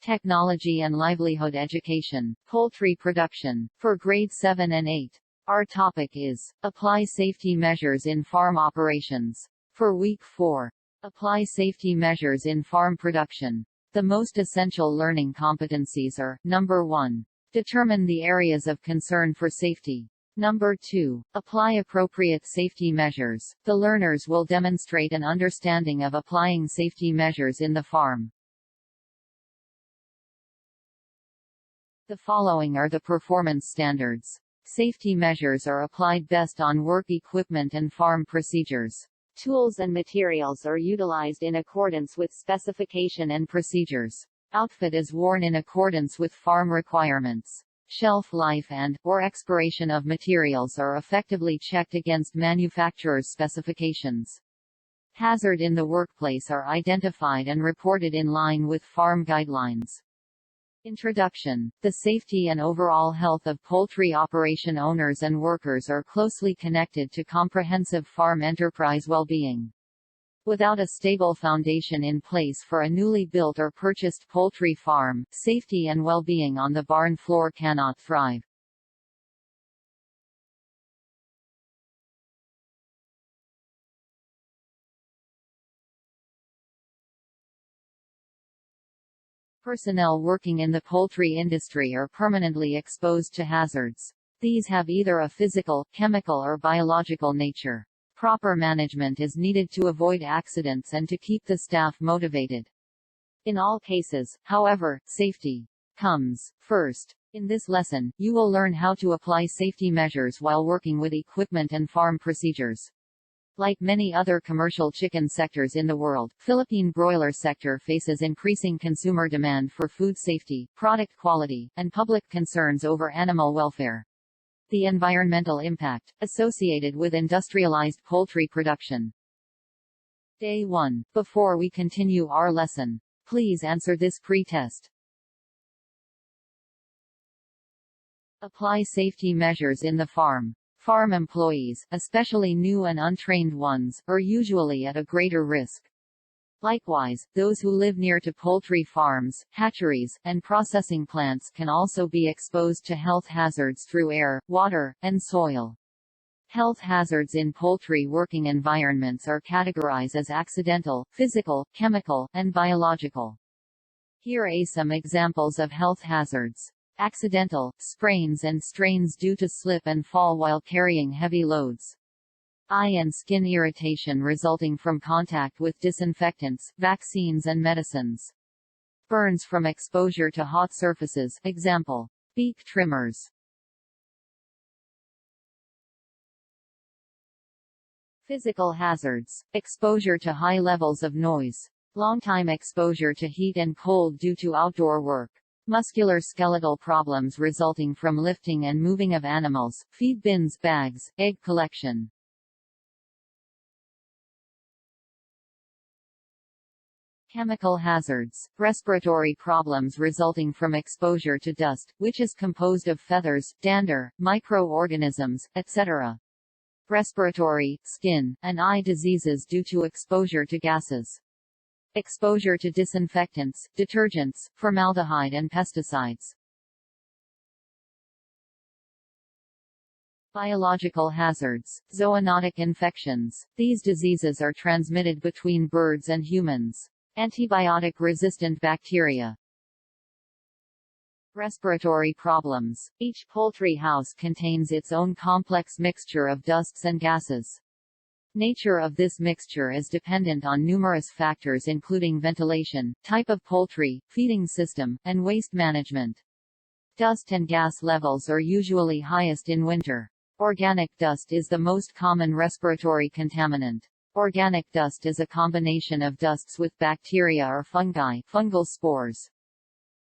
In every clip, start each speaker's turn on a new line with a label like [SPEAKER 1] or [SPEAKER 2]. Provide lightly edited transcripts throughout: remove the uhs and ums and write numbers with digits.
[SPEAKER 1] Technology and Livelihood Education, Poultry Production, for Grade 7 and 8. Our topic is, Apply Safety Measures in Farm Operations. For Week 4. Apply Safety Measures in Farm Production. The most essential learning competencies are, Number 1. Determine the areas of concern for safety. Number 2. Apply appropriate safety measures. The learners will demonstrate an understanding of applying safety measures in the farm. The following are the performance standards. Safety measures are applied best on work equipment and farm procedures. Tools and materials are utilized in accordance with specification and procedures. Outfit is worn in accordance with farm requirements. Shelf life and/or expiration of materials are effectively checked against manufacturer's specifications. Hazard in the workplace are identified and reported in line with farm guidelines. Introduction. The safety and overall health of poultry operation owners and workers are closely connected to comprehensive farm enterprise well-being. Without a stable foundation in place for a newly built or purchased poultry farm, safety and well-being on the barn floor cannot thrive. Personnel working in the poultry industry are permanently exposed to hazards. These have either a physical, chemical or biological nature. Proper management is needed to avoid accidents and to keep the staff motivated. In all cases, however, safety comes first. In this lesson, you will learn how to apply safety measures while working with equipment and farm procedures. Like many other commercial chicken sectors in the world, Philippine broiler sector faces increasing consumer demand for food safety, product quality, and public concerns over animal welfare. The environmental impact associated with industrialized poultry production. Day 1. Before we continue our lesson, please answer this pre-test. Apply safety measures in the farm. Farm employees, especially new and untrained ones, are usually at a greater risk. Likewise, those who live near to poultry farms, hatcheries, and processing plants can also be exposed to health hazards through air, water, and soil. Health hazards in poultry working environments are categorized as accidental, physical, chemical, and biological. Here are some examples of health hazards. Accidental, sprains and strains due to slip and fall while carrying heavy loads. Eye and skin irritation resulting from contact with disinfectants, vaccines and medicines. Burns from exposure to hot surfaces, example, beak trimmers. Physical hazards. Exposure to high levels of noise. Long-time exposure to heat and cold due to outdoor work. Musculoskeletal problems resulting from lifting and moving of animals, feed bins, bags, egg collection. Chemical hazards. Respiratory problems resulting from exposure to dust, which is composed of feathers, dander, microorganisms, etc. Respiratory, skin, and eye diseases due to exposure to gases. Exposure to disinfectants, detergents, formaldehyde and pesticides. Biological hazards. Zoonotic infections. These diseases are transmitted between birds and humans. Antibiotic-resistant bacteria. Respiratory problems. Each poultry house contains its own complex mixture of dusts and gases. Nature of this mixture is dependent on numerous factors including ventilation, type of poultry, feeding system, and waste management. Dust and gas levels are usually highest in winter. Organic dust is the most common respiratory contaminant. Organic dust is a combination of dusts with bacteria or fungi, fungal spores.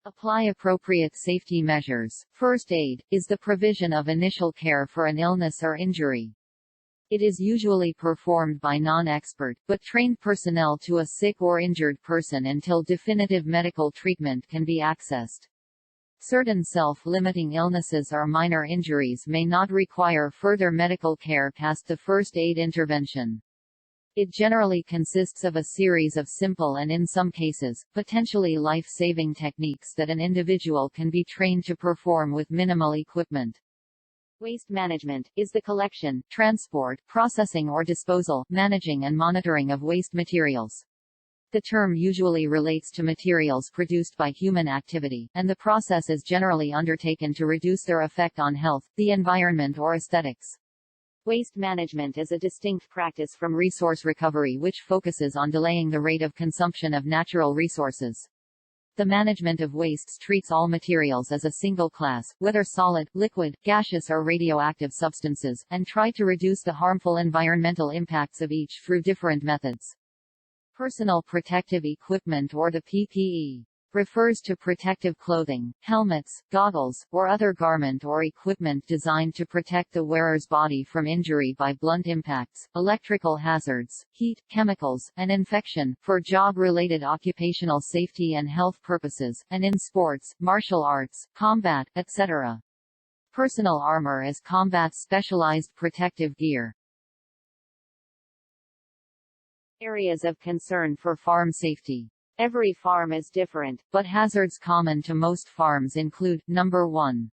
[SPEAKER 1] Apply appropriate safety measures. First aid is the provision of initial care for an illness or injury. It is usually performed by non-expert, but trained personnel to a sick or injured person until definitive medical treatment can be accessed. Certain self-limiting illnesses or minor injuries may not require further medical care past the first aid intervention. It generally consists of a series of simple and in some cases, potentially life-saving techniques that an individual can be trained to perform with minimal equipment. Waste management is the collection, transport, processing or disposal, managing and monitoring of waste materials. The term usually relates to materials produced by human activity, and the process is generally undertaken to reduce their effect on health, the environment or aesthetics. Waste management is a distinct practice from resource recovery which focuses on delaying the rate of consumption of natural resources. The management of wastes treats all materials as a single class, whether solid, liquid, gaseous or radioactive substances, and try to reduce the harmful environmental impacts of each through different methods. Personal protective equipment or the PPE refers to protective clothing, helmets, goggles, or other garment or equipment designed to protect the wearer's body from injury by blunt impacts, electrical hazards, heat, chemicals, and infection, for job-related occupational safety and health purposes, and in sports, martial arts, combat, etc. Personal armor is combat specialized protective gear. Areas of concern for farm safety. Every farm is different, but hazards common to most farms include, number 1.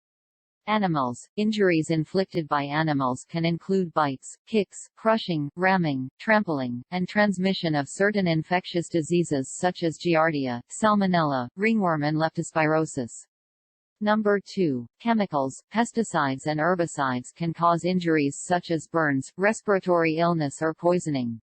[SPEAKER 1] Animals. Injuries inflicted by animals can include bites, kicks, crushing, ramming, trampling, and transmission of certain infectious diseases such as Giardia, Salmonella, ringworm and leptospirosis. Number 2. Chemicals. Pesticides and herbicides can cause injuries such as burns, respiratory illness or poisoning.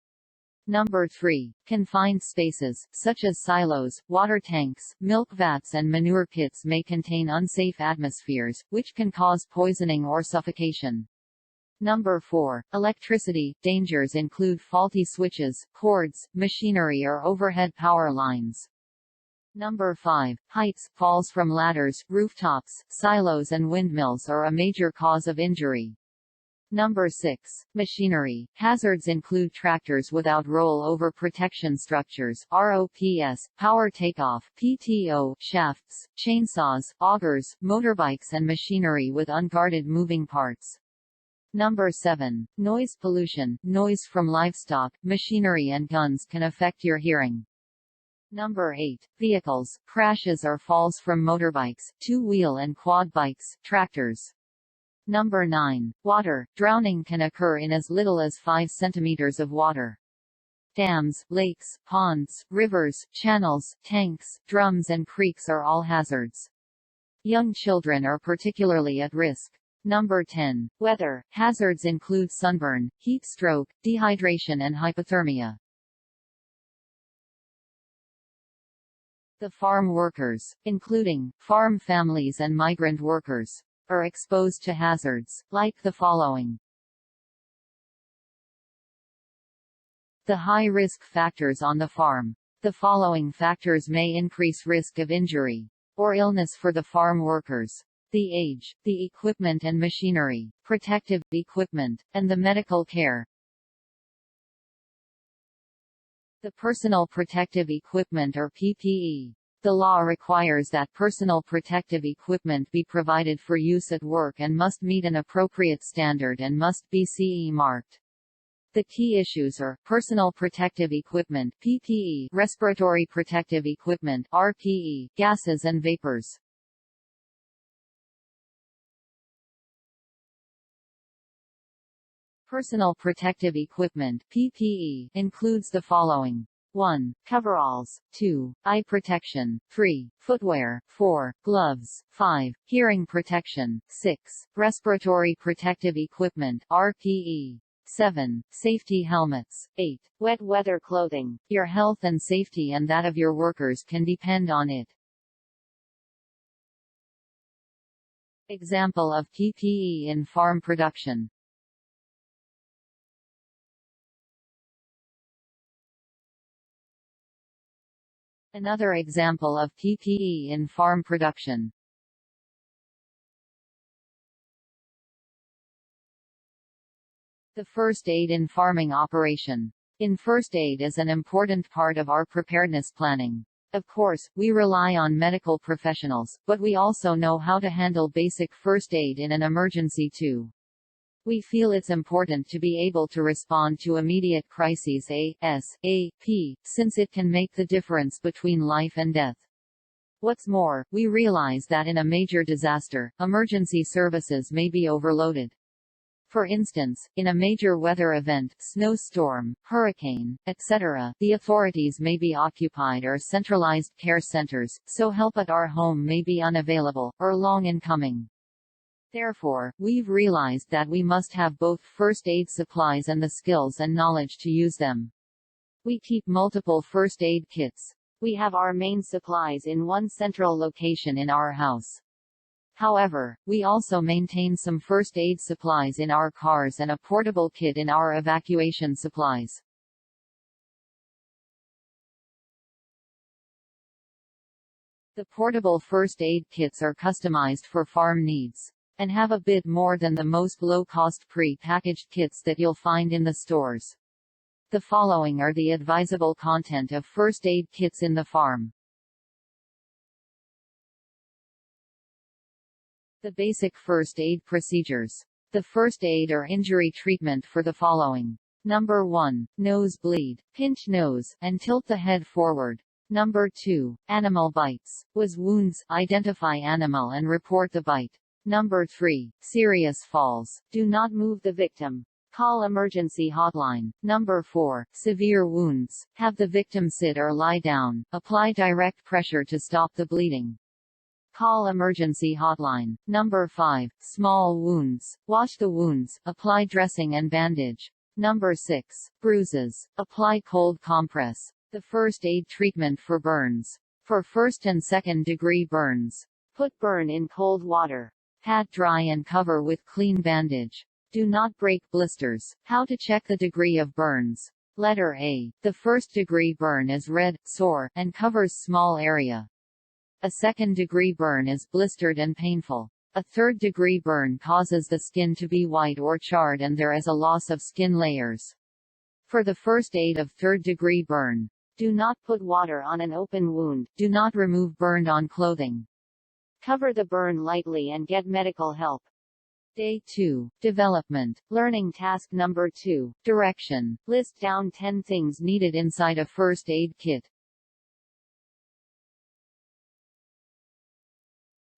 [SPEAKER 1] Number 3. Confined spaces, such as silos, water tanks, milk vats and manure pits may contain unsafe atmospheres, which can cause poisoning or suffocation. Number 4. Electricity. Dangers include faulty switches, cords, machinery or overhead power lines. Number 5. Heights. Falls from ladders, rooftops, silos and windmills are a major cause of injury. Number 6. Machinery. Hazards include tractors without roll-over protection structures (ROPS), power takeoff (PTO), shafts, chainsaws, augers, motorbikes and machinery with unguarded moving parts. Number 7. Noise pollution. Noise from livestock, machinery and guns can affect your hearing. Number 8. Vehicles. Crashes or falls from motorbikes, two-wheel and quad bikes, tractors. Number 9. Water. Drowning can occur in as little as 5 centimeters of water. Dams, lakes, ponds, rivers, channels, tanks, drums and creeks are all hazards. Young children are particularly at risk. Number 10. Weather. Hazards include sunburn, heat stroke, dehydration and hypothermia. The farm workers, including farm families and migrant workers, are exposed to hazards, like the following. The high-risk factors on the farm. The following factors may increase risk of injury or illness for the farm workers: the age, the equipment and machinery, protective equipment, and the medical care. The personal protective equipment or PPE. The law requires that personal protective equipment be provided for use at work and must meet an appropriate standard and must be CE marked. The key issues are personal protective equipment (PPE), respiratory protective equipment (RPE), gases and vapors. Personal protective equipment (PPE) includes the following: 1. Coveralls. 2. Eye protection. 3. Footwear. 4. Gloves. 5. Hearing protection. 6. Respiratory protective equipment (RPE). 7. Safety helmets. 8. Wet weather clothing. Your health and safety and that of your workers can depend on it. Example of PPE in farm production. Another example of PPE in farm production. The first aid in farming operation. In first aid is an important part of our preparedness planning. Of course, we rely on medical professionals, but we also know how to handle basic first aid in an emergency too. We feel it's important to be able to respond to immediate crises ASAP, since it can make the difference between life and death. What's more, we realize that in a major disaster, emergency services may be overloaded. For instance, in a major weather event, snowstorm, hurricane, etc., the authorities may be occupied or centralized care centers, so help at our home may be unavailable, or long in coming. Therefore, we've realized that we must have both first aid supplies and the skills and knowledge to use them. We keep multiple first aid kits. We have our main supplies in one central location in our house. However, we also maintain some first aid supplies in our cars and a portable kit in our evacuation supplies. The portable first aid kits are customized for farm needs, and have a bit more than the most low-cost pre-packaged kits that you'll find in the stores. The following are the advisable content of first aid kits in the farm. The basic first aid procedures. The first aid or injury treatment for the following. Number 1. Nose bleed. Pinch nose, and tilt the head forward. Number 2. Animal bites. Was wounds, identify animal and report the bite. Number 3. Serious falls. Do not move the victim. Call emergency hotline. Number 4. Severe wounds. Have the victim sit or lie down. Apply direct pressure to stop the bleeding. Call emergency hotline. Number 5. Small wounds. Wash the wounds. Apply dressing and bandage. Number 6. Bruises. Apply cold compress. The first aid treatment for burns. For first and second degree burns. Put burn in cold water. Pat dry and cover with clean bandage. Do not break blisters. How to check the degree of burns. Letter A. The first degree burn is red, sore, and covers small area. A second-degree burn is blistered and painful. A third-degree burn causes the skin to be white or charred and there is a loss of skin layers. For the first aid of third-degree burn, do not put water on an open wound, do not remove burned-on clothing. Cover the burn lightly and get medical help. Day 2. Development. Learning task number 2. Direction. List down 10 things needed inside a first aid kit.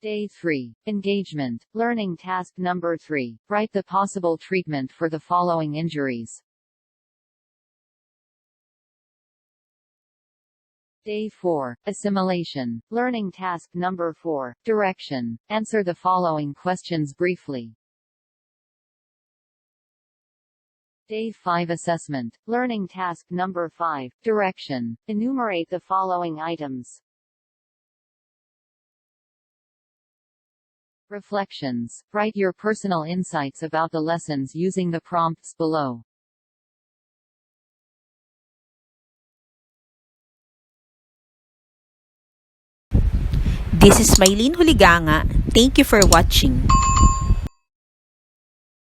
[SPEAKER 1] Day 3. Engagement. Learning task number 3. Write the possible treatment for the following injuries. Day 4. Assimilation. Learning task number 4. Direction. Answer the following questions briefly. Day 5. Assessment. Learning task number 5. Direction. Enumerate the following items. Reflections. Write your personal insights about the lessons using the prompts below.
[SPEAKER 2] This is Maylene Huliganga. Thank you for watching.